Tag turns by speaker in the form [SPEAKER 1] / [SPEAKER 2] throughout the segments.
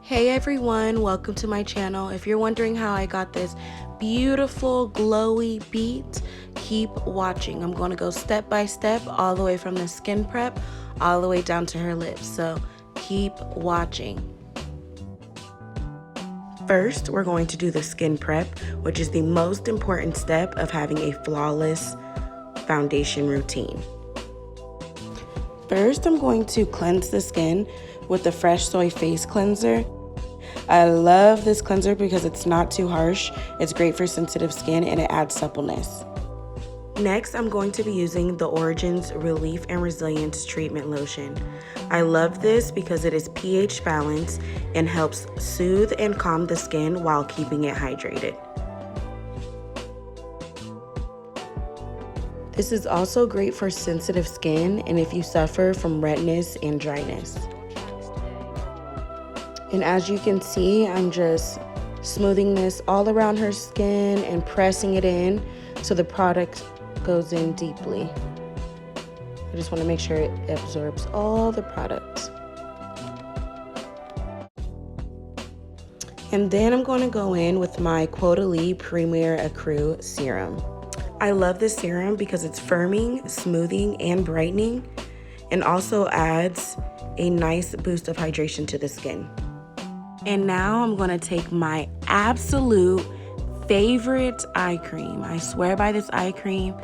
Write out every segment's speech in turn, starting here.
[SPEAKER 1] Hey everyone, welcome to my channel. If you're wondering how I got this beautiful glowy beat, keep watching. I'm going to go step by step all the way from the skin prep all the way down to her lips, so keep watching. First, we're going to do the skin prep, which is the most important step of having a flawless foundation routine. First, I'm going to cleanse the skin with the Fresh Soy Face Cleanser. I love this cleanser because it's not too harsh, it's great for sensitive skin, and it adds suppleness. Next, I'm going to be using the Origins Relief and Resilience Treatment Lotion. I love this because it is pH balanced and helps soothe and calm the skin while keeping it hydrated. This is also great for sensitive skin and if you suffer from redness and dryness. And as you can see, I'm just smoothing this all around her skin and pressing it in so the product goes in deeply. I just want to make sure it absorbs all the product. And then I'm going to go in with my CAUDALIE Premier Ecru Serum. I love this serum because it's firming, smoothing, and brightening, and also adds a nice boost of hydration to the skin. And now I'm going to take my absolute favorite eye cream. I swear by this eye cream.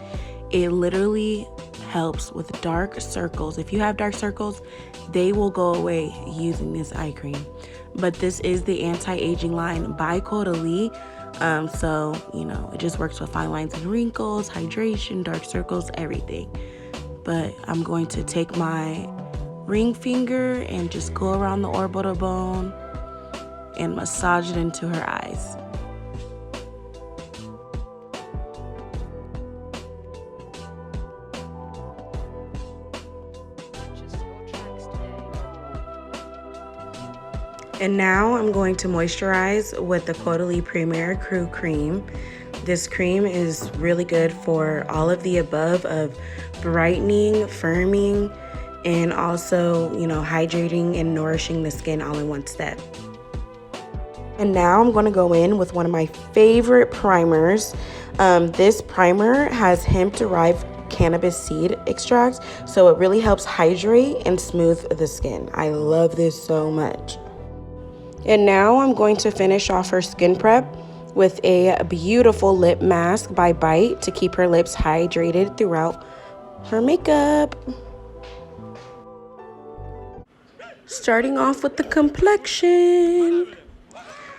[SPEAKER 1] It literally helps with dark circles. If you have dark circles, they will go away using this eye cream. But this is the anti-aging line by CAUDALIE. So, you know, it just works with fine lines and wrinkles, hydration, dark circles, everything. But I'm going to take my ring finger and just go around the orbital bone and massage it into her eyes. And now I'm going to moisturize with the CAUDALIE Premier Ecru Cream. This cream is really good for all of the above of brightening, firming, and also, you know, hydrating and nourishing the skin all in one step. And now I'm going to go in with one of my favorite primers. This primer has hemp-derived cannabis seed extract, so it really helps hydrate and smooth the skin. I love this so much. And now I'm going to finish off her skin prep with a beautiful lip mask by Bite to keep her lips hydrated throughout her makeup. Starting off with the complexion.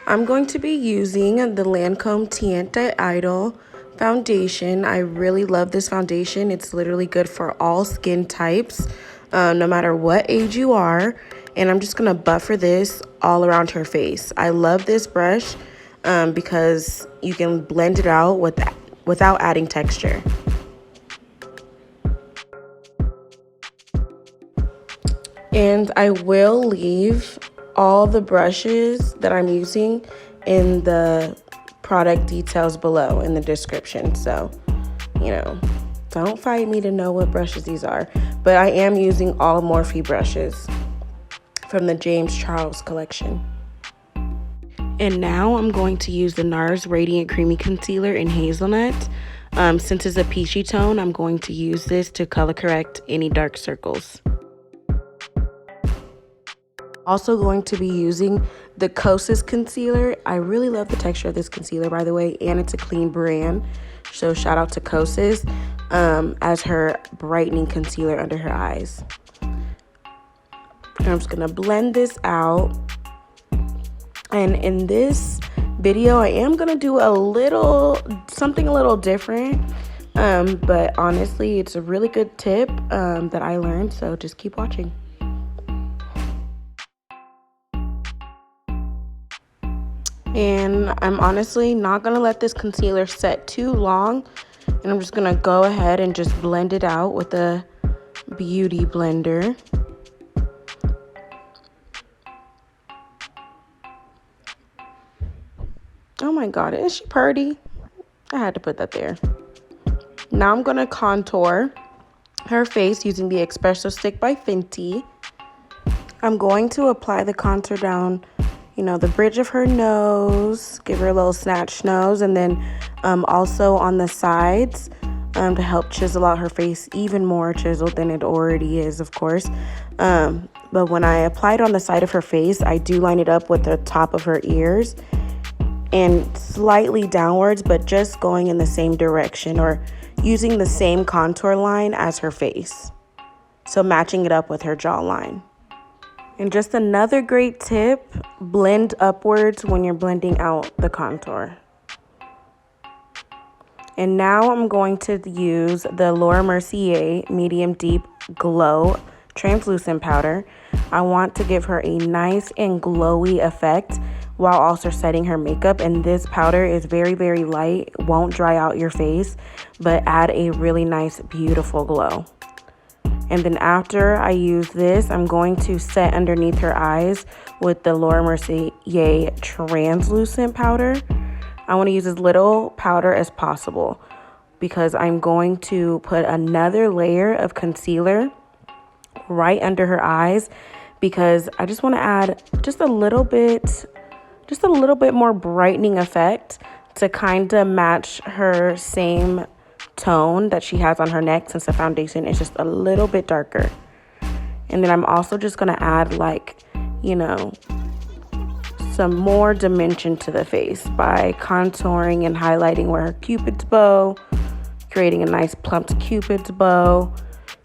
[SPEAKER 1] I'm going to be using the Lancôme Teint Idole foundation. I really love this foundation. It's literally good for all skin types, no matter what age you are. And I'm just going to buffer this all around her face. I love this brush because you can blend it out without adding texture. And I will leave all the brushes that I'm using in the product details below in the description. So, you know, don't fight me to know what brushes these are. But I am using all Morphe brushes from the James Charles collection. And now I'm going to use the NARS Radiant Creamy Concealer in Hazelnut. Since it's a peachy tone, I'm going to use this to color correct any dark circles. Also going to be using the KOSAS concealer. I really love the texture of this concealer, by the way, and it's a clean brand. So shout out to KOSAS as her brightening concealer under her eyes. And I'm just gonna blend this out. And in this video, I am gonna do something a little different. But honestly, it's a really good tip that I learned, so just keep watching. And I'm honestly not gonna let this concealer set too long. And I'm just gonna go ahead and just blend it out with a beauty blender. Oh my God, is she pretty? I had to put that there. Now I'm gonna contour her face using the EXPRESSO stick by Fenty. I'm going to apply the contour down, you know, the bridge of her nose, give her a little snatch nose, and then also on the sides to help chisel out her face even more chiseled than it already is, of course. But when I apply it on the side of her face, I do line it up with the top of her ears and slightly downwards, but just going in the same direction or using the same contour line as her face. So matching it up with her jawline. And just another great tip, blend upwards when you're blending out the contour. And now I'm going to use the Mercier Medium Deep Glow Translucent Powder. I want to give her a nice and glowy effect while also setting her makeup. And this powder is very, very light, won't dry out your face, but add a really nice, beautiful glow. And then after I use this, I'm going to set underneath her eyes with the Mercier Translucent Powder. I want to use as little powder as possible because I'm going to put another layer of concealer right under her eyes because I just want to add just a little bit more brightening effect to kind of match her same tone that she has on her neck, since the foundation is just a little bit darker. And then I'm also just going to add, like, you know, some more dimension to the face by contouring and highlighting where her cupid's bow, creating a nice plumped cupid's bow.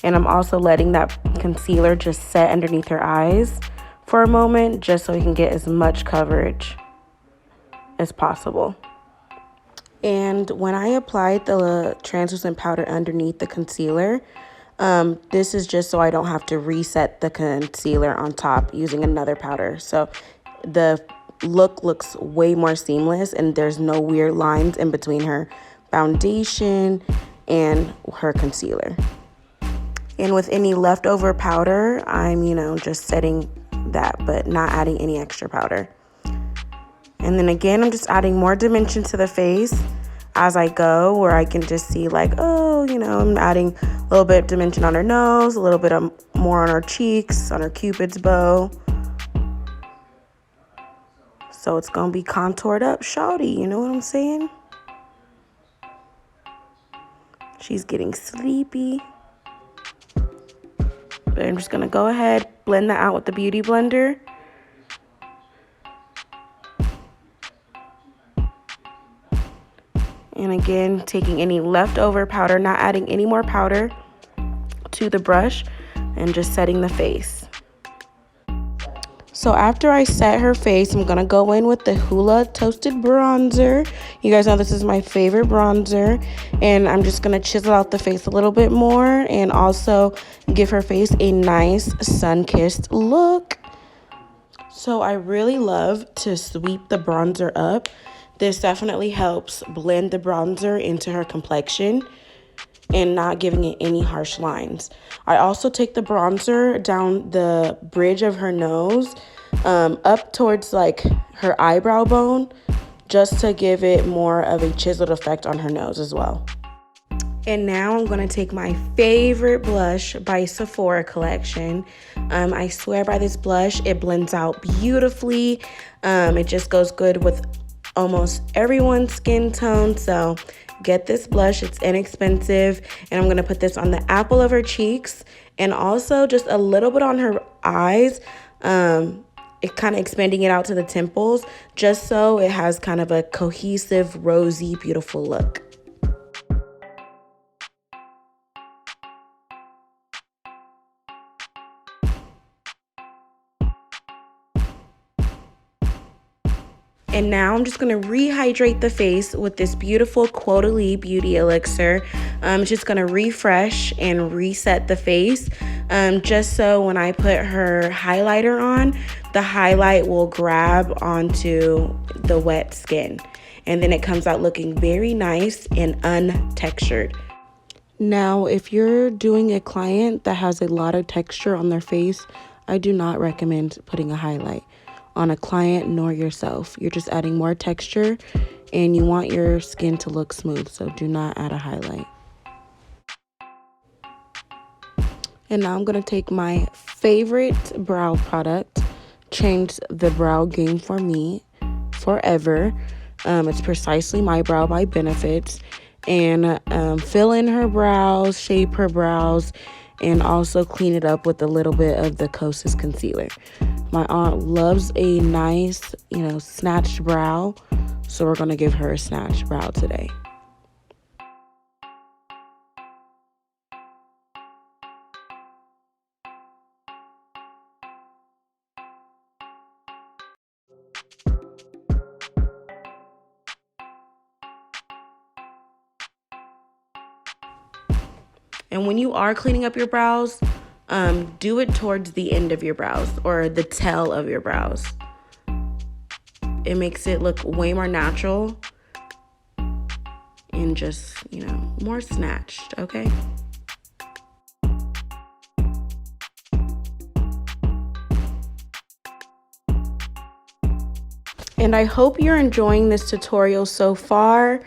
[SPEAKER 1] And I'm also letting that concealer just set underneath her eyes for a moment, just so we can get as much coverage as possible. And when I applied the translucent powder underneath the concealer, this is just so I don't have to reset the concealer on top using another powder. So the look looks way more seamless and there's no weird lines in between her foundation and her concealer. And with any leftover powder, I'm, you know, just setting that, but not adding any extra powder. And then again, I'm just adding more dimension to the face as I go, where I can just see, like, oh, you know, I'm adding a little bit of dimension on her nose, a little bit more on her cheeks, on her cupid's bow. So it's gonna be contoured up shawty, you know what I'm saying? She's getting sleepy. But I'm just gonna go ahead, blend that out with the Beauty Blender. And again, taking any leftover powder, not adding any more powder to the brush, and just setting the face. So after I set her face, I'm gonna go in with the Hoola Toasted Bronzer. You guys know this is my favorite bronzer. And I'm just gonna chisel out the face a little bit more and also give her face a nice sun-kissed look. So I really love to sweep the bronzer up. This definitely helps blend the bronzer into her complexion and not giving it any harsh lines. I also take the bronzer down the bridge of her nose, up towards like her eyebrow bone, just to give it more of a chiseled effect on her nose as well. And now I'm going to take my favorite blush by Sephora collection. I swear by this blush, it blends out beautifully. It just goes good with almost everyone's skin tone. So get this blush, it's inexpensive. And I'm going to put this on the apple of her cheeks and also just a little bit on her eyes. It kind of expanding it out to the temples, just so it has kind of a cohesive, rosy, beautiful look. And now I'm just going to rehydrate the face with this beautiful CAUDALIE Beauty Elixir. It's just going to refresh and reset the face, just so when I put her highlighter on, the highlight will grab onto the wet skin. And then it comes out looking very nice and untextured. Now, if you're doing a client that has a lot of texture on their face, I do not recommend putting a highlight on a client nor yourself. You're just adding more texture and you want your skin to look smooth, so do not add a highlight. And now I'm going to take my favorite brow product, changed the brow game for me forever. It's precisely my brow by Benefits. And fill in her brows, shape her brows, and also clean it up with a little bit of the KOSAS concealer. My aunt loves a nice, snatched brow, so we're going to give her a snatched brow today. And when you are cleaning up your brows, do it towards the end of your brows or the tail of your brows. It makes it look way more natural and just, more snatched, okay? And I hope you're enjoying this tutorial so far.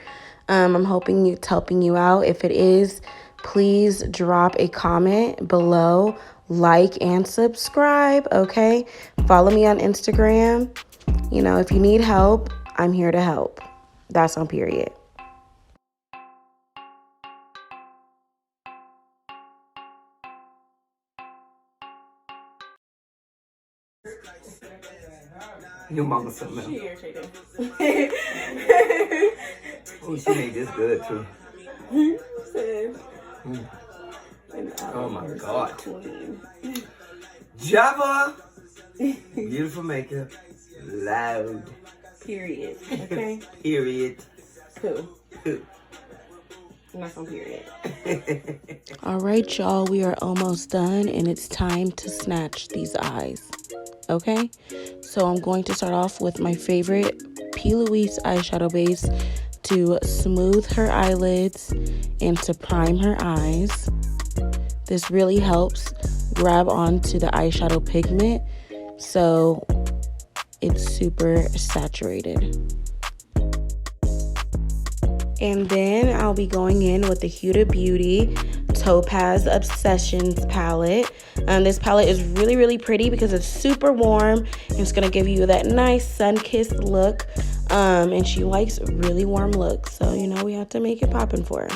[SPEAKER 1] I'm hoping it's helping you out. If it is, please drop a comment below, like, and subscribe, okay? Follow me on Instagram. If you need help, I'm here to help. That's on period.
[SPEAKER 2] Your mama something
[SPEAKER 1] She
[SPEAKER 2] else.
[SPEAKER 1] irritated.
[SPEAKER 2] Oh, she made this good too. Oh my God. Java! Beautiful makeup. Loud.
[SPEAKER 1] Period. Okay?
[SPEAKER 2] Period.
[SPEAKER 1] Poo. That's on period. All right, y'all. We are almost done, and it's time to snatch these eyes. Okay? So I'm going to start off with my favorite P. Louise eyeshadow base to smooth her eyelids and to prime her eyes. This really helps grab onto the eyeshadow pigment, so it's super saturated. And then I'll be going in with the Huda Beauty Topaz Obsessions palette. This palette is really, really pretty because it's super warm. It's going to give you that nice sun-kissed look. And she likes really warm looks. So, we have to make it poppin' for her.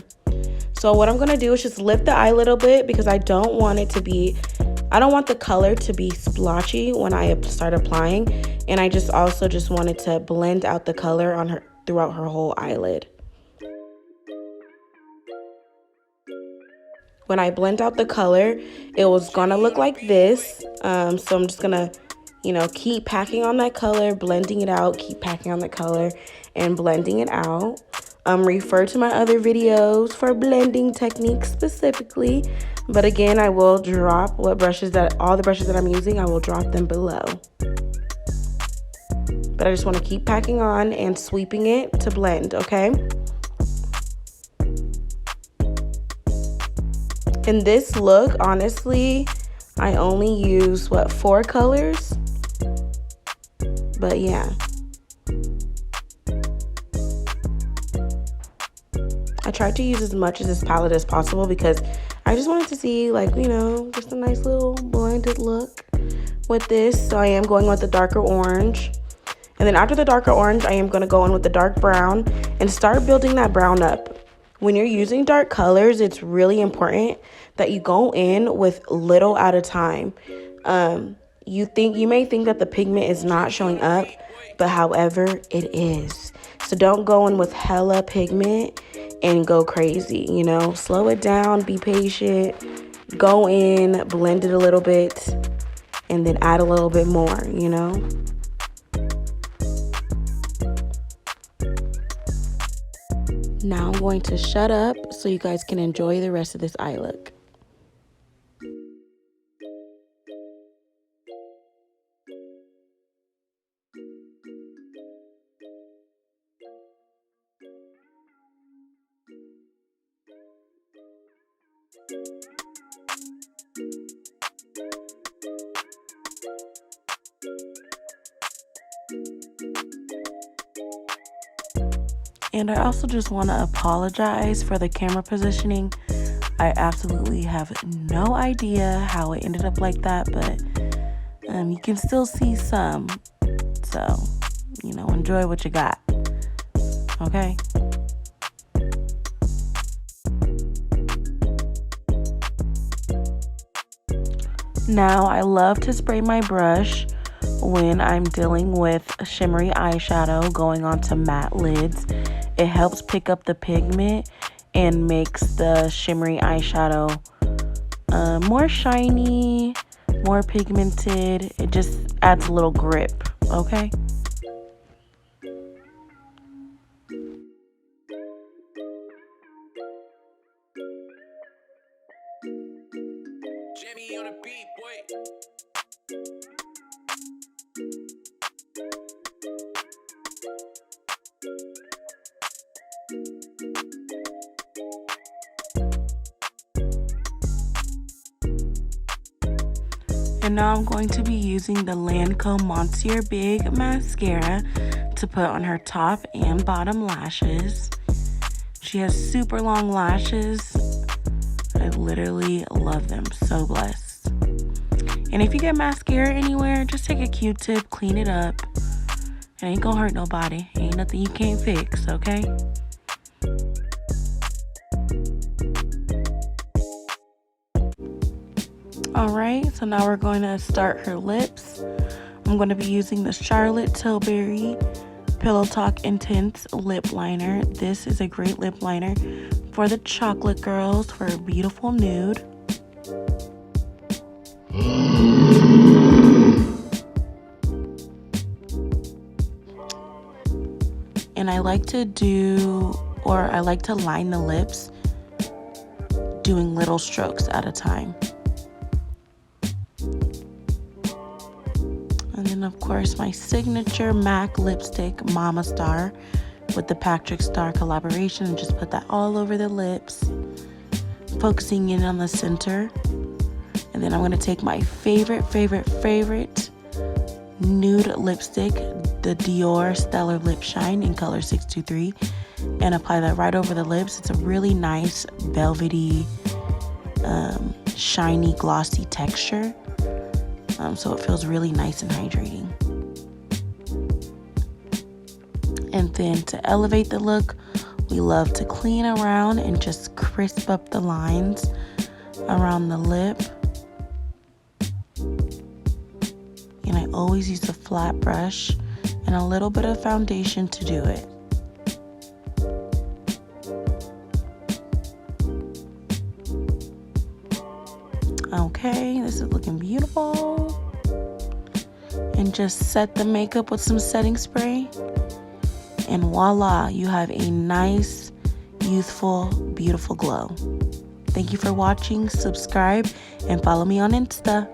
[SPEAKER 1] So what I'm going to do is just lift the eye a little bit because I don't want the color to be splotchy when I start applying. And I also wanted to blend out the color on her throughout her whole eyelid. When I blend out the color, it was gonna look like this. So I'm just gonna, keep packing on that color, blending it out, keep packing on the color, and blending it out. Refer to my other videos for blending techniques specifically. But again, I will drop all the brushes that I'm using, I will drop them below. But I just want to keep packing on and sweeping it to blend, okay? In this look, honestly, I only use, 4 colors? But yeah. I tried to use as much of this palette as possible because I just wanted to see, just a nice little blended look with this. So I am going with the darker orange. And then after the darker orange, I am going to go in with the dark brown and start building that brown up. When you're using dark colors, it's really important that you go in with little at a time. You may think that the pigment is not showing up, but however, it is. So don't go in with hella pigment and go crazy, Slow it down, be patient, go in, blend it a little bit, and then add a little bit more, Now I'm going to shut up so you guys can enjoy the rest of this eye look. And I also just want to apologize for the camera positioning. I absolutely have no idea how it ended up like that, but You can still see some. So, you know, enjoy what you got. Okay? Now, I love to spray my brush when I'm dealing with a shimmery eyeshadow going onto matte lids. It helps pick up the pigment and makes the shimmery eyeshadow more shiny, more pigmented. It just adds a little grip, okay?
[SPEAKER 3] Jimmy on the beat, boy.
[SPEAKER 1] And now I'm going to be using the Lancôme Mercier Big Mascara to put on her top and bottom lashes. She has super long lashes. I literally love them. So blessed. And if you get mascara anywhere, just take a Q-tip, clean it up. It ain't gonna hurt nobody. Ain't nothing you can't fix, okay? Alright, so now we're going to start her lips. I'm going to be using the Charlotte Tilbury Pillow Talk Intense Lip Liner. This is a great lip liner for the chocolate girls for a beautiful nude. And I like to line the lips doing little strokes at a time. And then, of course, my signature MAC lipstick, MAMMASTAR, with the patrickstar collaboration. And just put that all over the lips, focusing in on the center. And then I'm going to take my favorite nude lipstick, the Dior Stellar Lip Shine in color 623, and apply that right over the lips. It's a really nice velvety, shiny, glossy texture. So it feels really nice and hydrating. And then to elevate the look, we love to clean around and just crisp up the lines around the lip. And I always use a flat brush and a little bit of foundation to do it. Okay, this is looking beautiful. And just set the makeup with some setting spray. And voila, you have a nice, youthful, beautiful glow. Thank you for watching. Subscribe and follow me on Insta.